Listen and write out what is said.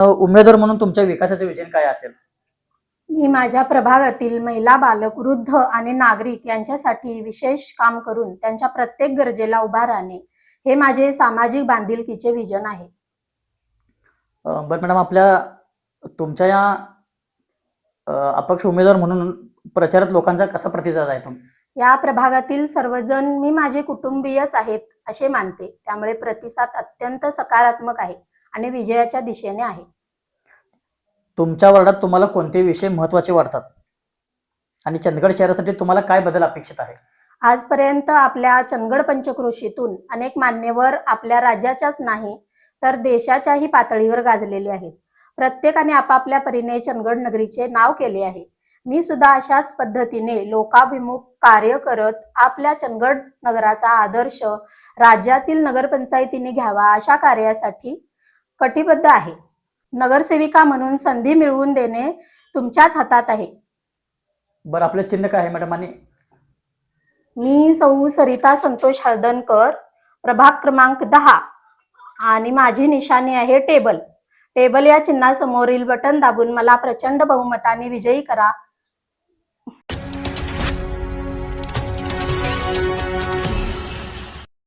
उमेदवार म्हणून तुमच्या विकासाचे विजन काय असेल? मी माझ्या प्रभागातील महिला, बालक, वृद्ध आणि नागरिक यांच्यासाठी विशेष काम करून त्यांच्या प्रत्येक गरजेला उभा राहणे हे माझे सामाजिक बांधिलकीचे विजन आहे. बरं मॅडम, तुमच्या या अपक्ष उमेदवार म्हणून प्रचारात लोकांचा कसा प्रतिसाद आहे? या प्रभागातील सर्वजण मी माझे कुटुंबीयच आहेत असे मानते, त्यामुळे प्रतिसाद अत्यंत सकारात्मक आहे आणि विजयाच्या दिशेने आहे. तुमच्या वार्डात तुम्हाला कोणते विषय महत्त्वाचे वाटतात आणि चंदगड शहरासाठी तुम्हाला काय बदल अपेक्षित आहे? आजपर्यंत आपल्या चंदगड पंचक्रोशीतून अनेक मान्यवर आपल्या राज्याच्याच नाही तर देशाच्याही पातळीवर गाजलेले आहेत. प्रत्येकाने आपापल्या परीने चंदगड नगरीचे नाव केले आहे. मी सुद्धा अशाच पद्धतीने लोकाभिमुख कार्य करत आपल्या चंदगड नगराचा आदर्श राज्यातील नगरपंचायतीने घ्यावा अशा कार्यासाठी कटिबद्ध आहे. नगरसेविका म्हणून संधी मिळवून देणे तुमच्याच हातात आहे. बरं, आपलं चिन्ह काय आहे मॅडम? आणि मी सौ सरिता संतोष हळदणकर, प्रभाग क्रमांक 10 आणि माझी निशाणी आहे टेबल. टेबल या चिन्हासमोरील बटन दाबून मला प्रचंड बहुमताने विजयी करा.